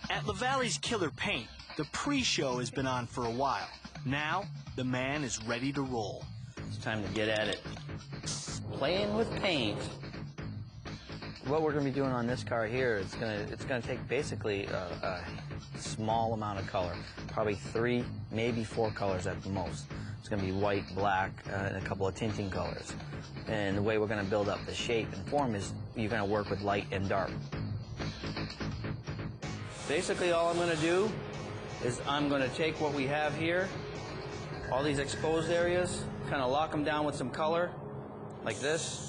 At LaValle's Killer Paint, the pre-show has been on for a while. Now, the man is ready to roll. It's time to get at it. Playing with paint. What we're going to be doing on this car here, it's going to take basically a small amount of color, probably 3, maybe 4 colors at the most. It's going to be white, black, and a couple of tinting colors. And the way we're going to build up the shape and form is you're going to work with light and dark. Basically, all I'm going to do is I'm going to take what we have here, all these exposed areas, kind of lock them down with some color, like this.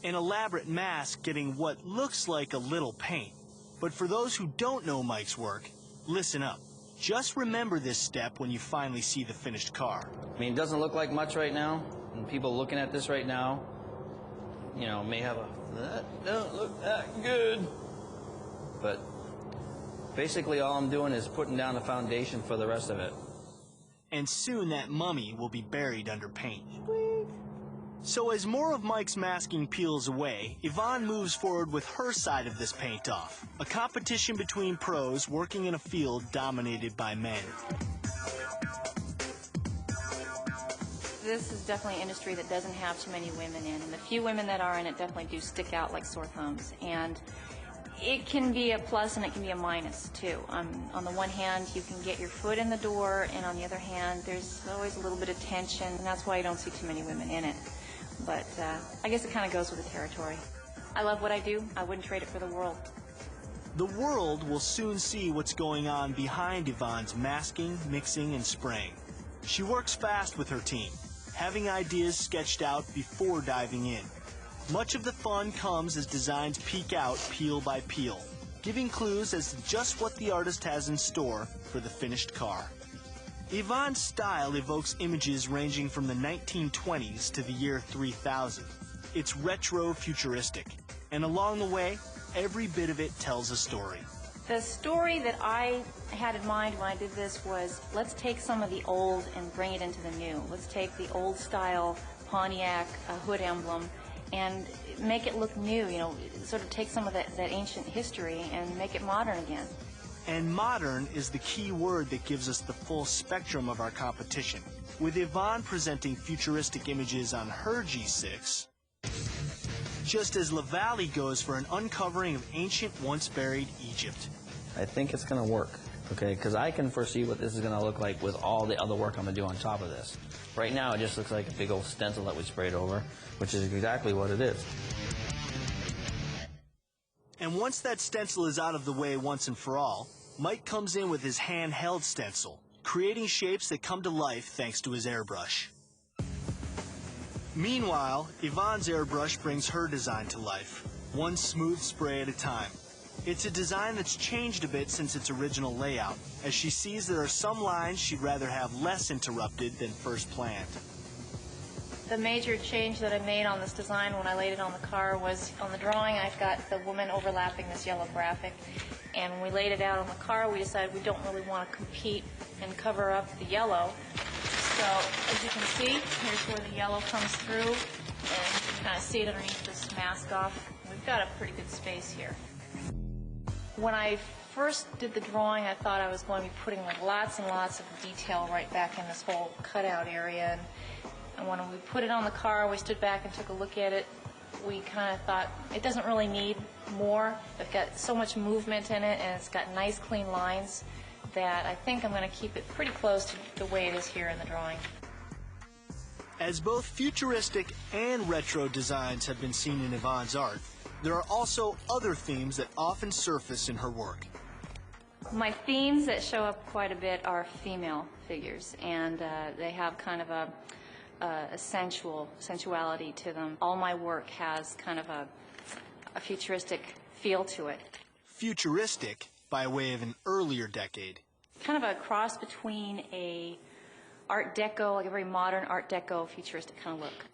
An elaborate mask getting what looks like a little paint. But for those who don't know Mike's work, listen up. Just remember this step when you finally see the finished car. I mean, it doesn't look like much right now, and people looking at this right now, you know, may have that don't look that good. But basically all I'm doing is putting down the foundation for the rest of it. And soon that mummy will be buried under paint. So as more of Mike's masking peels away, Yvonne moves forward with her side of this paint-off, a competition between pros working in a field dominated by men. This is definitely an industry that doesn't have too many women in, and the few women that are in it definitely do stick out like sore thumbs. And it can be a plus and it can be a minus, too. On the one hand, you can get your foot in the door, and on the other hand, there's always a little bit of tension, and that's why you don't see too many women in it. But I guess it kind of goes with the territory. I love what I do. I wouldn't trade it for the world. The world will soon see what's going on behind Yvonne's masking, mixing, and spraying. She works fast with her team, having ideas sketched out before diving in. Much of the fun comes as designs peek out peel by peel, giving clues as to just what the artist has in store for the finished car. Yvonne's style evokes images ranging from the 1920s to the year 3000. It's retro-futuristic, and along the way, every bit of it tells a story. The story that I had in mind when I did this was, let's take some of the old and bring it into the new. Let's take the old style Pontiac hood emblem and make it look new, you know, sort of take some of that ancient history and make it modern again. And modern is the key word that gives us the full spectrum of our competition. With Yvonne presenting futuristic images on her G6, just as LaValle goes for an uncovering of ancient, once-buried Egypt. I think it's going to work, okay, because I can foresee what this is going to look like with all the other work I'm going to do on top of this. Right now, it just looks like a big old stencil that we sprayed over, which is exactly what it is. And once that stencil is out of the way once and for all, Mike comes in with his handheld stencil, creating shapes that come to life thanks to his airbrush. Meanwhile, Yvonne's airbrush brings her design to life, one smooth spray at a time. It's a design that's changed a bit since its original layout, as she sees there are some lines she'd rather have less interrupted than first planned. The major change that I made on this design when I laid it on the car was, on the drawing I've got the woman overlapping this yellow graphic, and when we laid it out on the car we decided we don't really want to compete and cover up the yellow. So as you can see, here's where the yellow comes through, and you can kind of see it underneath this mask off. We've got a pretty good space here. When I first did the drawing, I thought I was going to be putting like lots and lots of detail right back in this whole cutout area. And when we put it on the car, we stood back and took a look at it. We kind of thought it doesn't really need more. It's got so much movement in it, and it's got nice, clean lines that I think I'm going to keep it pretty close to the way it is here in the drawing. As both futuristic and retro designs have been seen in Yvonne's art, there are also other themes that often surface in her work. My themes that show up quite a bit are female figures, and they have kind of a sensuality to them. All my work has kind of a futuristic feel to it. Futuristic by way of an earlier decade. Kind of a cross between a Art Deco, like a very modern Art Deco futuristic kind of look.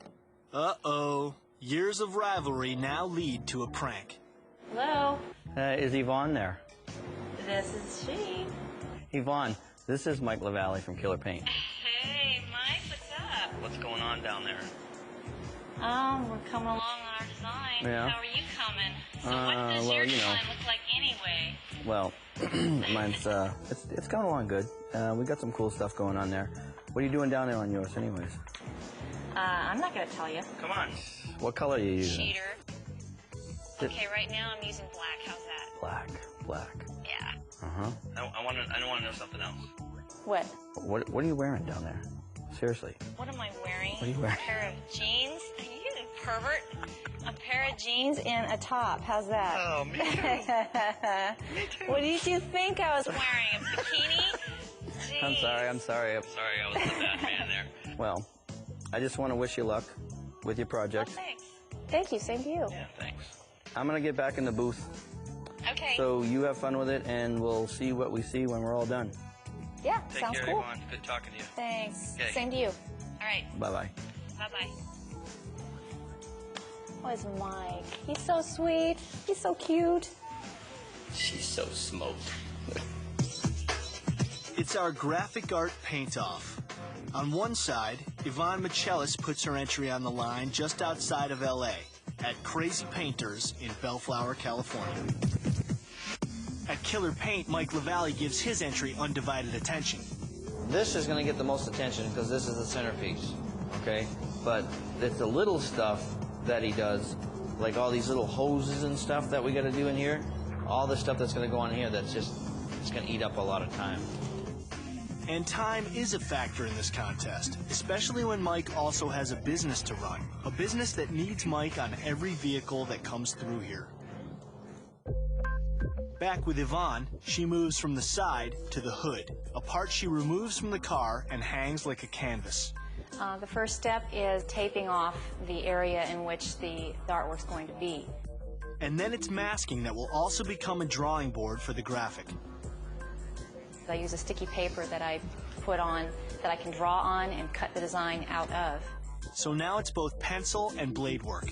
Uh-oh. Years of rivalry now lead to a prank. Hello? Is Yvonne there? This is she. Yvonne, this is Mike LaValle from Killer Paint. Hey, Mike, what's up? What's going on down there? We're coming along on our design. Yeah. How are you coming? So what does your design look like anyway? Well, mine's it's going along good. We got some cool stuff going on there. What are you doing down there on yours, anyways? I'm not going to tell you. Come on. What color are you using? Cheater. Okay, right now I'm using black. How's that? Black. Yeah. Uh-huh. I want to know something else. What? What are you wearing down there? Seriously. What am I wearing? What are you wearing? A pair of jeans. Are you a pervert? A pair of jeans and a top. How's that? Oh, me too. Me too. What did you think I was wearing? A bikini? Jeez. I'm sorry. I'm sorry I was the bad man there. Well, I just want to wish you luck with your project. Oh, thanks. Thank you. Same to you. Yeah, thanks. I'm going to get back in the booth. Okay. So you have fun with it, and we'll see what we see when we're all done. Yeah, sounds cool. Yvonne. Good talking to you. Thanks. Okay. Same to you. All right. Bye-bye. Bye-bye. Oh, it's Mike. He's so sweet. He's so cute. She's so smoked. It's our graphic art paint-off. On one side, Yvonne Michelis puts her entry on the line just outside of L.A. at Crazy Painters in Bellflower, California. At Killer Paint, Mike LaValle gives his entry undivided attention. This is going to get the most attention because this is the centerpiece, okay? But it's the little stuff that he does, like all these little hoses and stuff that we got to do in here, all the stuff that's going to go on here that's just, it's going to eat up a lot of time. And time is a factor in this contest, especially when Mike also has a business to run, a business that needs Mike on every vehicle that comes through here. Back with Yvonne, she moves from the side to the hood, a part she removes from the car and hangs like a canvas. The first step is taping off the area in which the artwork's going to be. And then it's masking that will also become a drawing board for the graphic. I use a sticky paper that I put on that I can draw on and cut the design out of. So now it's both pencil and blade work.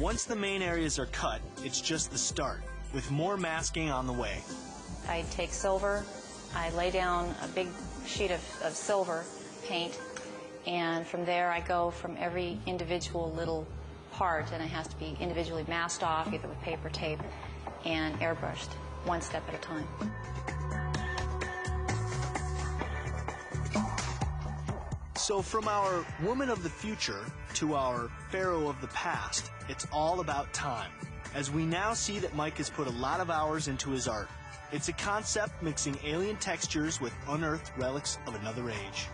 Once the main areas are cut, it's just the start, with more masking on the way. I take silver, I lay down a big sheet of silver paint, and from there I go from every individual little part, and it has to be individually masked off, either with paper tape and airbrushed, one step at a time. So from our woman of the future to our pharaoh of the past, it's all about time, as we now see that Mike has put a lot of hours into his art. It's a concept mixing alien textures with unearthed relics of another age.